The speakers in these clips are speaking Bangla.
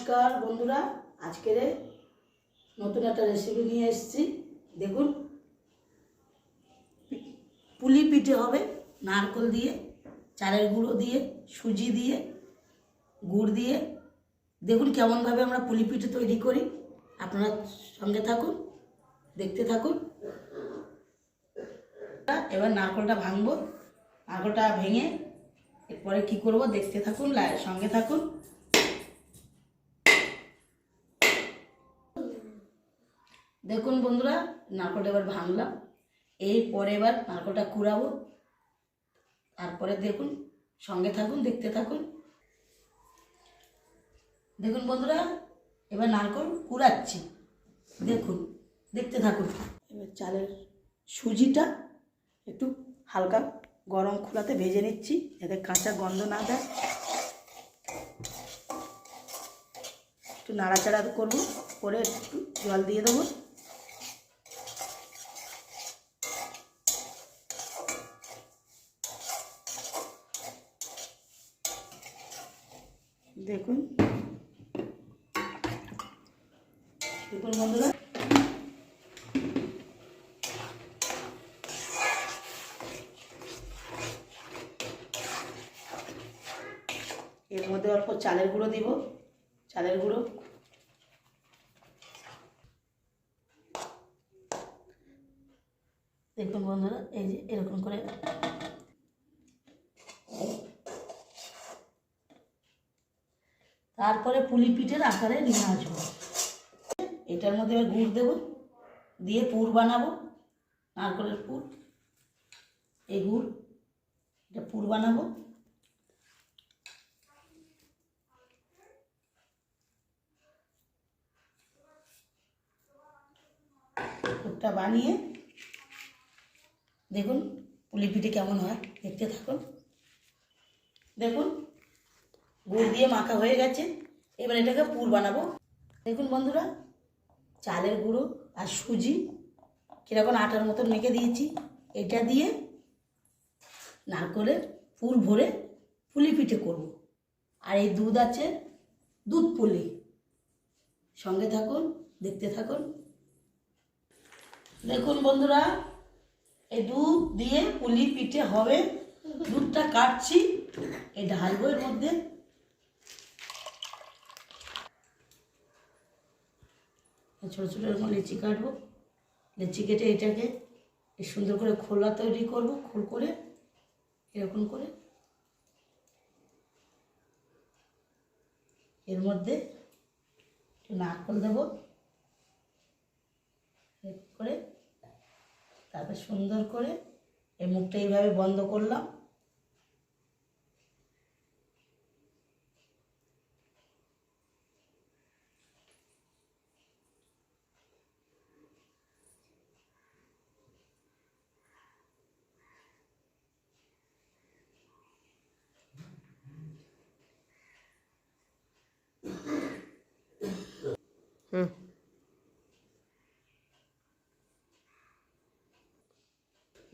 নমস্কার বন্ধুরা, আজকের নতুন একটা রেসিপি নিয়ে এসেছি। দেখুন, পুলি পিঠে হবে নারকেল দিয়ে, চালের গুঁড়ো দিয়ে, সুজি দিয়ে, গুড় দিয়ে। দেখুন কেমনভাবে আমরা পুলি পিঠে তৈরি করি। আপনারা সঙ্গে থাকুন, দেখতে থাকুন। এবার নারকেলটা ভাঙবো। নারকেলটা ভেঙে এরপরে কি করব দেখতে থাকুন, সঙ্গে থাকুন। দেখুন বন্ধুরা, নারকেলটা এবার ভাঙলাম। এরপরে এবার নারকেলটা কুড়াবো। তারপরে দেখুন, সঙ্গে থাকুন, দেখতে থাকুন। দেখুন বন্ধুরা, এবার নারকেল কুড়াচ্ছি। দেখুন, দেখতে থাকুন। এবার চালের সুজিটা একটু হালকা গরম খোলাতে ভেজে নিচ্ছি, যাতে কাঁচা গন্ধ না দেয়। একটু নাড়াচাড়া করব, করে একটু জল দিয়ে দেবো। দেখুন, দেখুন বন্ধুরা, এর মধ্যে অল্প চালের গুঁড়ো দিব। চালের গুঁড়ো, দেখুন বন্ধুরা, এই যে এরকম করে তারপরে পুলি পিঠের আকারে নিয়ে আসবো। এটার মধ্যে এবার গুড় দেবো, দিয়ে পুর বানাবো, নারকেলের পুর। এই গুড়, এটা পুর বানাবো। পুরটা বানিয়ে দেখুন পুলি পিঠে কেমন হয়, দেখতে থাকুন। দেখুন, গুড় দিয়ে মাখা হয়ে গেছে। এবার এটাকে পুর বানাবো। দেখুন বন্ধুরা, চালের গুঁড়ো আর সুজি কীরকম আটার মতন মেখে দিয়েছি। এটা দিয়ে নারকেলের পুর ভরে পুলি পিঠে করব। আর এই দুধ আছে, দুধ পুলি। সঙ্গে থাকুন, দেখতে থাকুন। দেখুন বন্ধুরা, এই দুধ দিয়ে পুলি পিঠে হবে। দুধটা কাটছি, এই ঢালবো এর মধ্যে। ছোটো ছোটো এরকম লেচি কাটবো। লেচি কেটে এটাকে সুন্দর করে খোলা তৈরি করব। খোল করে এরকম করে এর মধ্যে একটু নারকেল দেবো করে, তারপর সুন্দর করে এই মুখটা এইভাবে বন্ধ করলাম।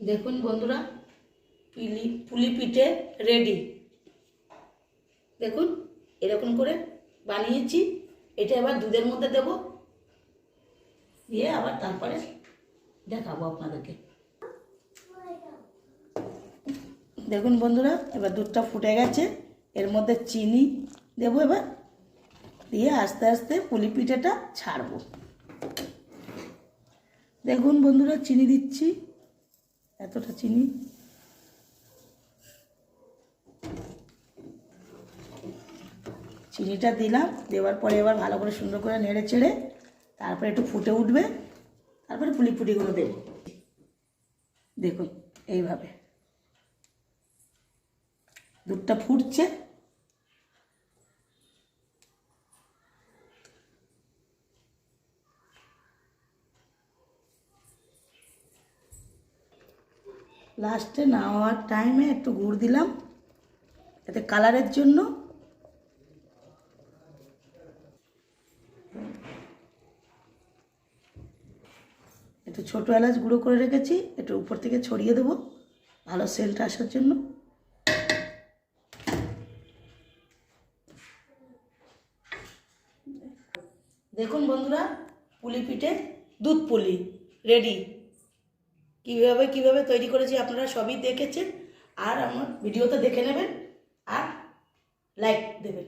দেখুন বন্ধুরা, পুলি পিঠে রেডি। দেখুন এরকম করে বানিয়েছি। এটা এবার দুধের মধ্যে দেব, দিয়ে আবার তারপরে দেখাবো আপনাদেরকে। দেখুন বন্ধুরা, এবার দুধটা ফুটে গেছে। এর মধ্যে চিনি দেবো এবার, দিয়ে আস্তে আস্তে পুলি পিঠেটা ছাড়বো। দেখুন বন্ধুরা, চিনি দিচ্ছি, এতটা চিনি। চিনিটা দিলাম, দেওয়ার পরে এবার ভালো করে সুন্দর করে নেড়ে চেড়ে তারপরে একটু ফুটে উঠবে। তারপরে পুলি পুলিগুলো দেব। দেখুন এইভাবে দুধটা ফুটছে। লাস্টে নাওয়ার টাইমে একটু গুড় দিলাম, এতে কালারের জন্য। একটু ছোটো এলাচ গুঁড়ো করে রেখেছি, একটু উপর থেকে ছড়িয়ে দেবো ভালো সেন্ট আসার জন্য। দেখুন বন্ধুরা, পুলি পিঠে দুধ পুলি রেডি। কিভাবে তৈরি করেছি আপনারা সবই দেখেছেন, আর আমার ভিডিওতে দেখে নেবেন আর লাইক দেবেন।